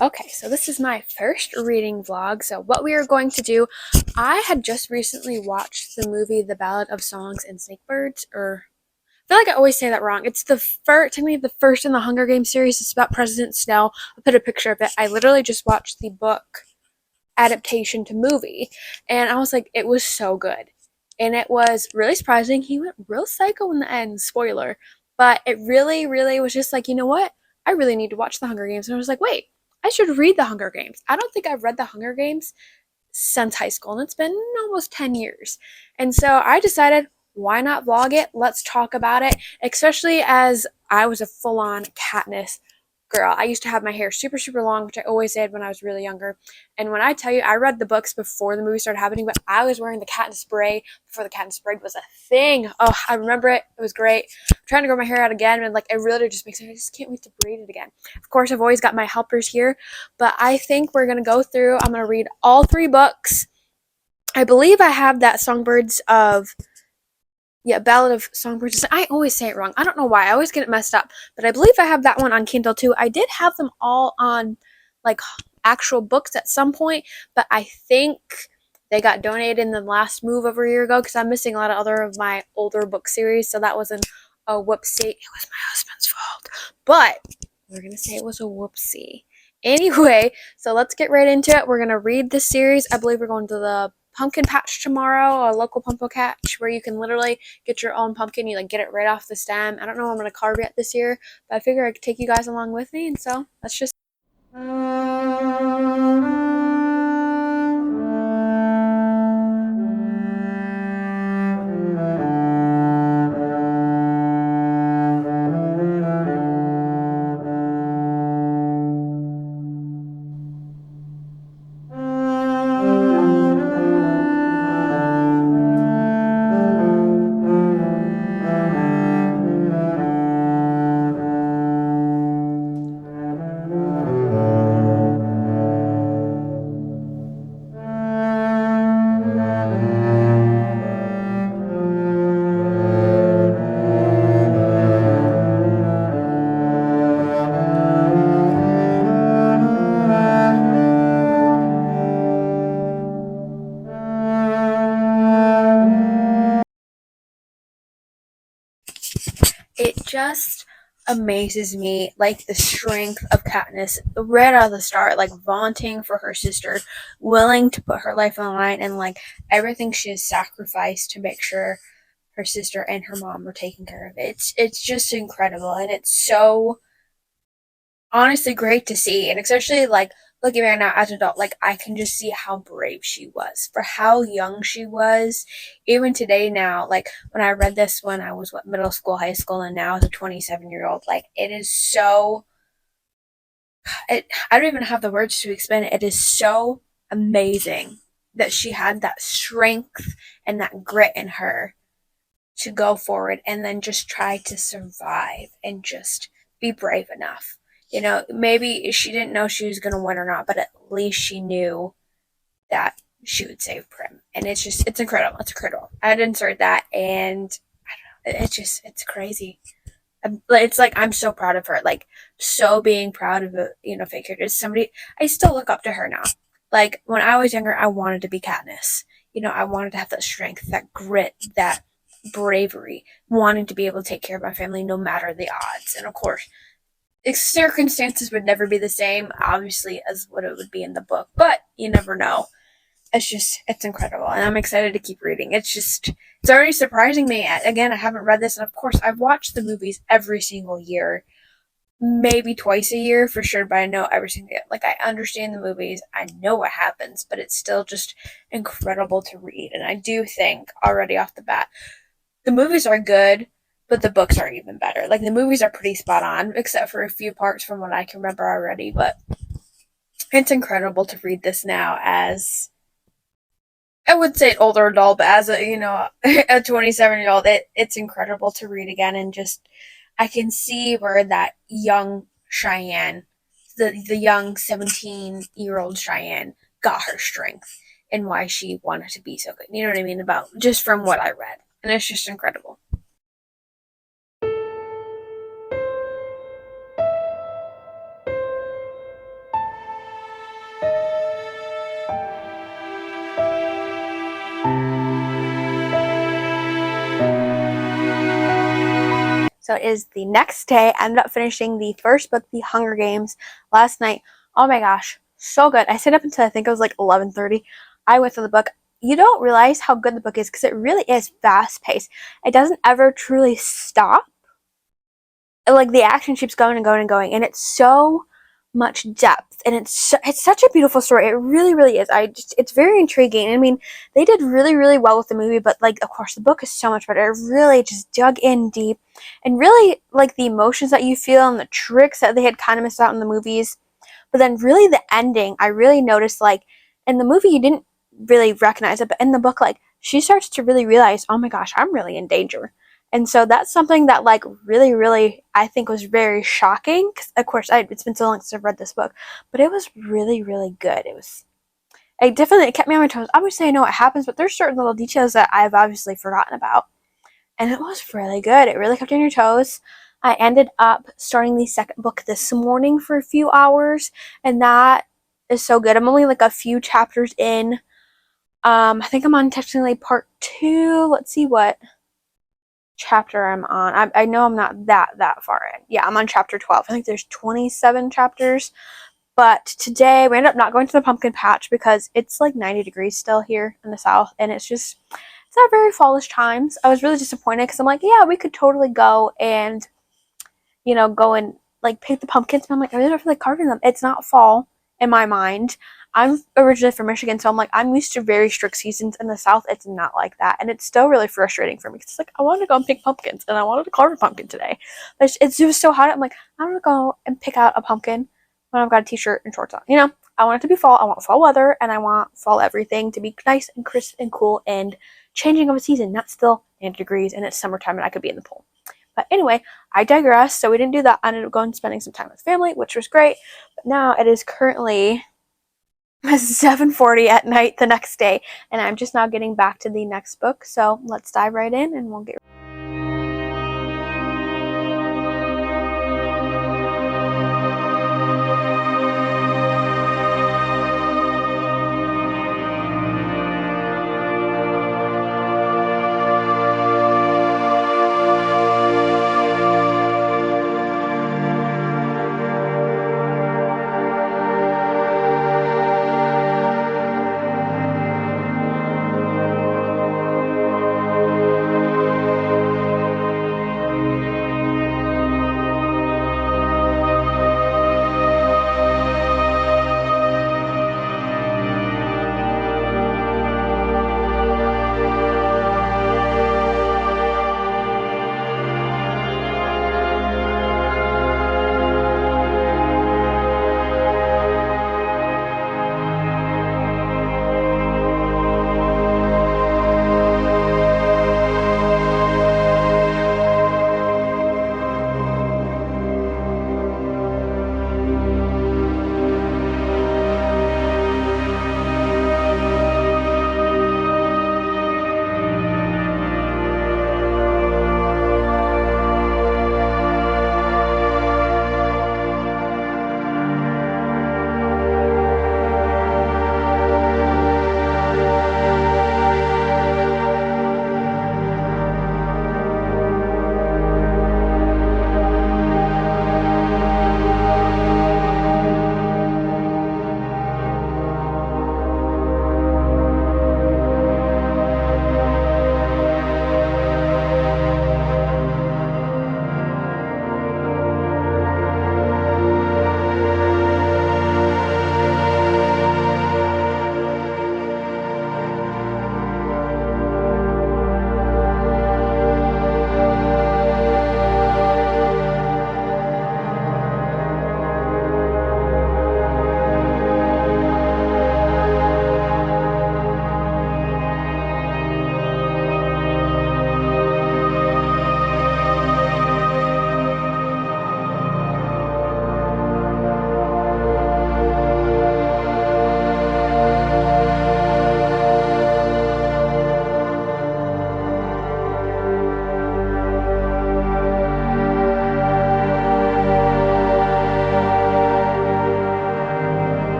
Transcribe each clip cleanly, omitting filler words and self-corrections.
Okay, so this is my first reading vlog. So what we are going to do, I had just recently watched the movie The Ballad of Songs and Snakebirds, or I feel like I always say that wrong. It's the first, technically the first in the Hunger Games series. It's about President Snow. I'll put a picture of it. I literally just watched the book adaptation to movie, and I was like, it was so good. And it was really surprising. He went real psycho in the end, spoiler. But it really, really was just like, you know what? I really need to watch the Hunger Games. And I was like, wait, I should read the Hunger Games. I don't think I've read the Hunger Games since high school, and it's been almost 10 years. And so I decided, why not vlog it? Let's talk about it, especially as I was a full on Katniss girl. I used to have my hair super, super long, which I always did when I was really younger. And when I tell you, I read the books before the movie started happening, but I was wearing the Katniss braid before the Katniss braid was a thing. Oh, I remember it. It was great. I'm trying to grow my hair out again, and like it really just makes me, I just can't wait to braid it again. Of course, I've always got my helpers here, but I think we're going to go through, I'm going to read all three books. I believe I have that Songbirds of Ballad of Songbirds. I always say it wrong. I don't know why. I always get it messed up. But I believe I have that one on Kindle too. I did have them all on like actual books at some point, but I think they got donated in the last move over a year ago because I'm missing a lot of other of my older book series. So that wasn't a whoopsie. It was my husband's fault. But we're going to say it was a whoopsie. Anyway, so let's get right into it. We're going to read this series. I believe we're going to the pumpkin patch tomorrow, a local pumpkin patch where you can literally get your own pumpkin. You like get it right off the stem. I don't know what I'm going to carve yet this year, but I figure I could take you guys along with me. And so let's just. It just amazes me, like the strength of Katniss right out of the start, like vaunting for her sister, willing to put her life on the line, and like everything she has sacrificed to make sure her sister and her mom were taken care of. It's just incredible, and it's so honestly great to see, and especially like looking back now as an adult, like I can just see how brave she was for how young she was. Even today now, like when I read this when I was middle school, high school, and now as a 27-year-old, like it is so I don't even have the words to explain it. It is so amazing that she had that strength and that grit in her to go forward and then just try to survive and just be brave enough. You know, maybe she didn't know she was going to win or not, but at least she knew that she would save Prim. And it's just, it's incredible. It's incredible. I'd insert that, and it's just, it's crazy. It's like I'm so proud of her, like so being proud of a figure. Just somebody I still look up to her now. Like when I was younger, I wanted to be Katniss. I wanted to have that strength, that grit, that bravery, wanting to be able to take care of my family no matter the odds. And of course, circumstances would never be the same, obviously, as what it would be in the book. But you never know. It's incredible, and I'm excited to keep reading. It's already surprising me. Again, I haven't read this, and of course, I've watched the movies every single year, maybe twice a year for sure, but I know every single year. Like, I understand the movies, I know what happens, but it's still just incredible to read. And I do think, already off the bat, the movies are good, but the books are even better. Like, the movies are pretty spot on, except for a few parts from what I can remember already, but it's incredible to read this now as I would say an older adult, but as a 27-year-old, it's incredible to read again, and just I can see where that young Cheyenne, the young 17-year-old Cheyenne, got her strength and why she wanted to be so good. You know what I mean? About just from what I read, and it's just incredible. So it is the next day. I ended up finishing the first book, The Hunger Games, last night. Oh my gosh, so good. I stayed up until I think it was like 11:30. I went through the book. You don't realize how good the book is because it really is fast paced. It doesn't ever truly stop. Like the action keeps going and going and going, and it's so much depth, and it's such a beautiful story. It really, really is. It's very intriguing. I mean, they did really, really well with the movie, but like, of course, the book is so much better. It really just dug in deep, and really like the emotions that you feel and the tricks that they had kind of missed out in the movies. But then, really, the ending, I really noticed, like, in the movie, you didn't really recognize it, but in the book, like, she starts to really realize, oh my gosh, I'm really in danger. And so that's something that, like, really, really, I think was very shocking. Because, of course, it's been so long since I've read this book, but it was really, really good. It kept me on my toes. Obviously, I know what happens, but there's certain little details that I've obviously forgotten about. And it was really good. It really kept you on your toes. I ended up starting the second book this morning for a few hours, and that is so good. I'm only like a few chapters in. I think I'm on technically part 2. Let's see what chapter I'm on. I know I'm not that far in. Yeah, I'm on chapter 12. I think there's 27 chapters. But today we ended up not going to the pumpkin patch because it's like 90 degrees still here in the south, and it's not very fallish times. I was really disappointed because I'm like, yeah, we could totally go and go and like pick the pumpkins. But I'm like, I really don't feel like carving them. It's not fall in my mind. I'm originally from Michigan, so I'm like, I'm used to very strict seasons. In the South, it's not like that. And it's still really frustrating for me. It's like, I wanted to go and pick pumpkins, and I wanted to carve a pumpkin today. But it's just so hot. I'm like, I don't want to go and pick out a pumpkin when I've got a t-shirt and shorts on. I want it to be fall. I want fall weather, and I want fall everything to be nice and crisp and cool and changing of a season, not still 90 degrees, and it's summertime, and I could be in the pool. But anyway, I digress. So we didn't do that. I ended up going and spending some time with family, which was great. But now it is currently 7:40 at night the next day, and I'm just now getting back to the next book. So let's dive right in, and we'll get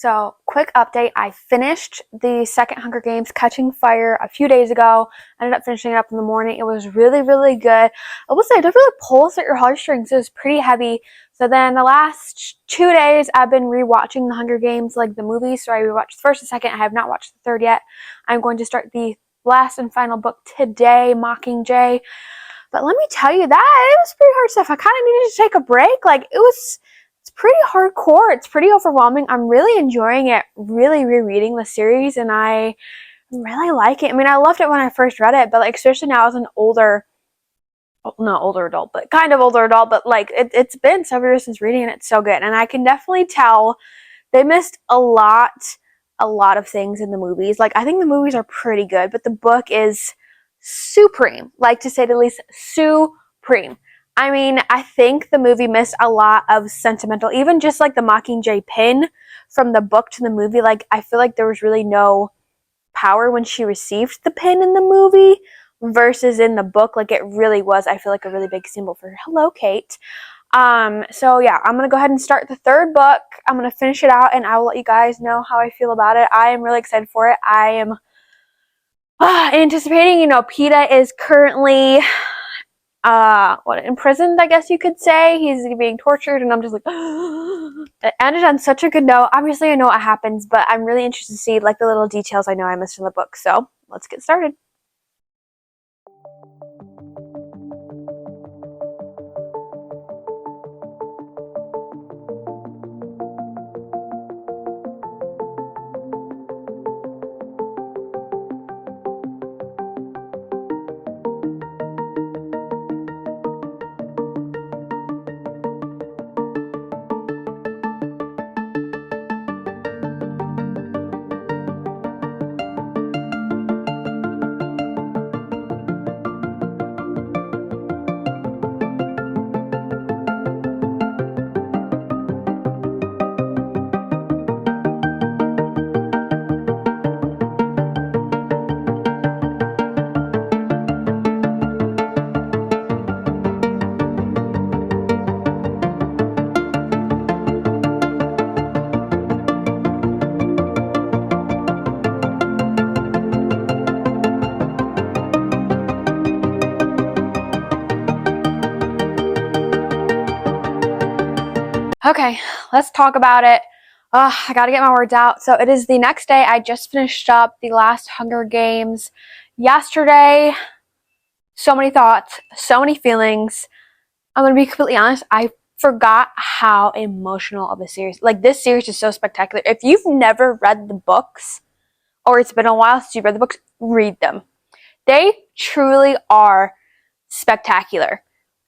So, quick update. I finished the second Hunger Games, Catching Fire, a few days ago. I ended up finishing it up in the morning. It was really, really good. I will say it definitely pulls at your heartstrings. It was pretty heavy. So then the last 2 days, I've been rewatching the Hunger Games, like the movie. So I rewatched the first and second. I have not watched the third yet. I'm going to start the last and final book today, Mockingjay. But let me tell you, that it was pretty hard stuff. I kind of needed to take a break. It's pretty hardcore. It's pretty overwhelming. I'm really enjoying it, really rereading the series, and I really like it. I mean, I loved it when I first read it, but like especially now as an not older adult, but kind of older adult, but like it's been several years since reading it. It's so good, and I can definitely tell they missed a lot of things in the movies. Like I think the movies are pretty good, but the book is supreme, like to say the least, supreme. I mean, I think the movie missed a lot of sentimental, even just like the Mockingjay pin from the book to the movie. Like, I feel like there was really no power when she received the pin in the movie versus in the book. Like, it really was, I feel like, a really big symbol for hello, Kate. So yeah, I'm gonna go ahead and start the third book. I'm gonna finish it out and I will let you guys know how I feel about it. I am really excited for it. I am anticipating, PETA is currently imprisoned, I guess you could say. He's being tortured, and I'm just like, it ended on such a good note. Obviously, I know what happens, but I'm really interested to see like the little details I know I missed in the book. So let's get started. Okay, let's talk about it. I gotta get my words out. So it is the next day. I just finished up the last Hunger Games yesterday. So many thoughts, so many feelings. I'm gonna be completely honest. I forgot how emotional of a series. Like, this series is so spectacular. If you've never read the books, or it's been a while since you've read the books, read them. They truly are spectacular.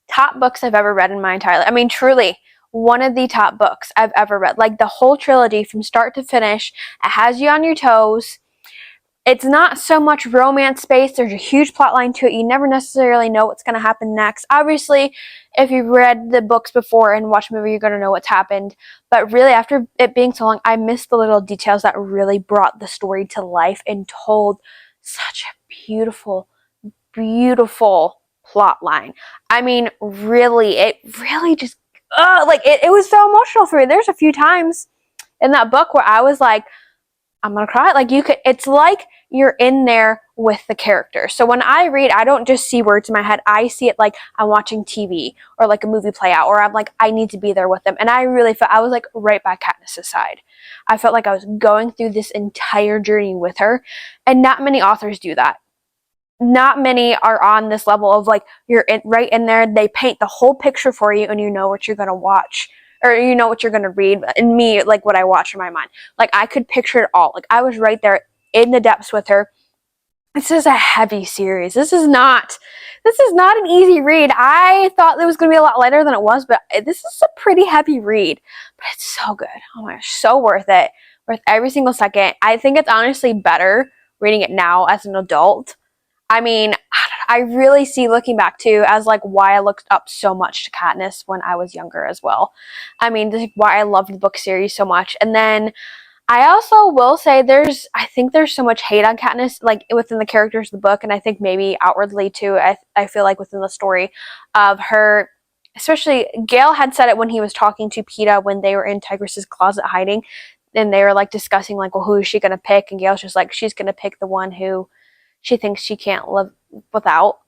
Top books I've ever read in my entire life. I mean, truly, one of the top books I've ever read. Like, the whole trilogy from start to finish, it has you on your toes. It's not so much romance based. There's a huge plot line to it. You never necessarily know what's going to happen next. Obviously, if you've read the books before and watched the movie, you're going to know what's happened. But really, after it being so long, I missed the little details that really brought the story to life and told such a beautiful, beautiful plot line. I mean, really, it really just, it was so emotional for me. There's a few times in that book where I was like, I'm gonna cry. Like, it's like you're in there with the character. So when I read, I don't just see words in my head. I see it like I'm watching TV or like a movie play out, or I'm like, I need to be there with them. And I really felt, I was like right by Katniss's side. I felt like I was going through this entire journey with her. And not many authors do that. Not many are on this level of like, right in there. They paint the whole picture for you and you know what you're going to watch, or you know what you're going to read. And me, like what I watch in my mind, like I could picture it all. Like I was right there in the depths with her. This is a heavy series. This is not an easy read. I thought it was going to be a lot lighter than it was, but this is a pretty heavy read, but it's so good. Oh my gosh, so worth it. Worth every single second. I think it's honestly better reading it now as an adult. I mean, I really see looking back too as like why I looked up so much to Katniss when I was younger as well. I mean, this is why I loved the book series so much. And then I also will say I think there's so much hate on Katniss, like within the characters of the book, and I think maybe outwardly too. I feel like within the story of her, especially Gale had said it when he was talking to PETA when they were in Tigress's closet hiding. and they were like discussing like, well, who is she gonna pick? And Gail's just like, she's gonna pick the one who she thinks she can't live without.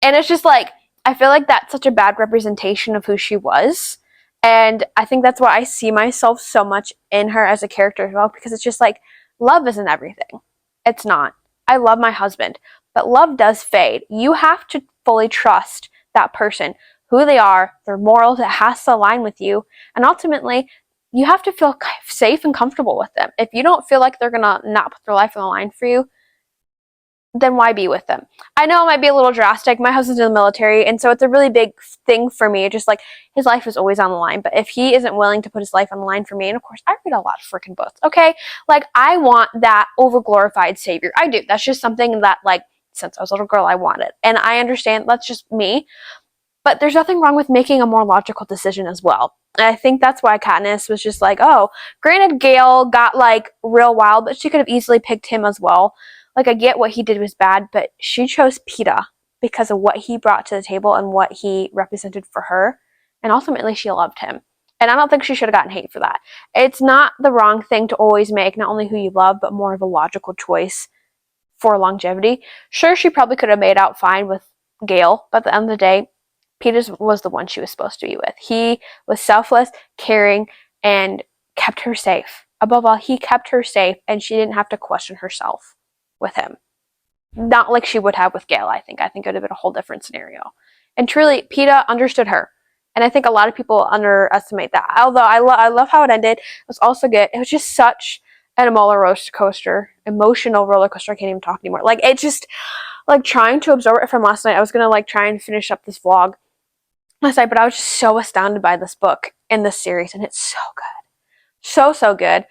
And it's just like, I feel like that's such a bad representation of who she was. And I think that's why I see myself so much in her as a character as well, because it's just like, love isn't everything. It's not. I love my husband, but love does fade. You have to fully trust that person, who they are, their morals. It has to align with you. And ultimately, you have to feel safe and comfortable with them. If you don't feel like they're going to not put their life on the line for you, then why be with them? I know it might be a little drastic. My husband's in the military, and so it's a really big thing for me. Just like his life is always on the line. But if he isn't willing to put his life on the line for me, and of course, I read a lot of freaking books, okay? Like, I want that overglorified savior. I do. That's just something that, like, since I was a little girl, I wanted. And I understand that's just me. But there's nothing wrong with making a more logical decision as well. And I think that's why Katniss was just like, oh, granted, Gale got, like, real wild, but she could have easily picked him as well. Like, I get what he did was bad, but she chose Peeta because of what he brought to the table and what he represented for her. And ultimately, she loved him. And I don't think she should have gotten hate for that. It's not the wrong thing to always make not only who you love, but more of a logical choice for longevity. Sure, she probably could have made out fine with Gale, but at the end of the day, Peeta was the one she was supposed to be with. He was selfless, caring, and kept her safe. Above all, he kept her safe, and she didn't have to question herself with him. Not like she would have with Gale, I think. I think it would have been a whole different scenario. And truly, Peeta understood her. And I think a lot of people underestimate that. Although I love how it ended. It was also good. It was just such an emotional roller coaster. I can't even talk anymore. Like, it just, like, trying to absorb it from last night. I was going to, like, try and finish up this vlog last night, but I was just so astounded by this book in this series. And it's so good. So good.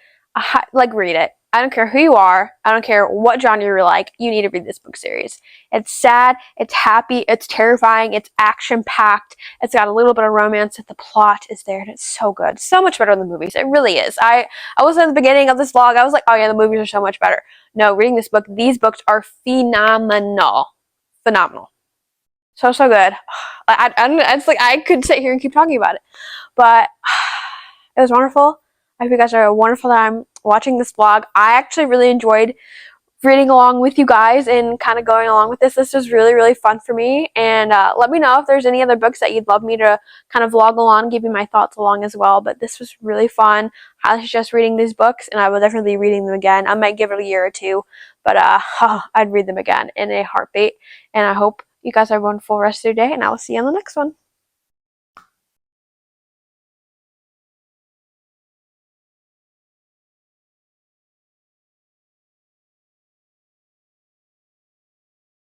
Like, read it. I don't care who you are. I don't care what genre you like. You need to read this book series. It's sad. It's happy. It's terrifying. It's action-packed. It's got a little bit of romance. The plot is there, and it's so good. So much better than the movies. It really is. I was at the beginning of this vlog. I was like, oh yeah, the movies are so much better. No, reading this book, these books are phenomenal. Phenomenal. So good. It's like I could sit here and keep talking about it. But it was wonderful. I hope you guys are a wonderful time watching this vlog. I actually really enjoyed reading along with you guys and kind of going along with this. This was really fun for me. And let me know if there's any other books that you'd love me to kind of vlog along, give you my thoughts along as well. But this was really fun. I suggest reading these books, and I will definitely be reading them again. I might give it a year or two, but I'd read them again in a heartbeat. And I hope you guys have a wonderful rest of your day, and I will see you on the next one.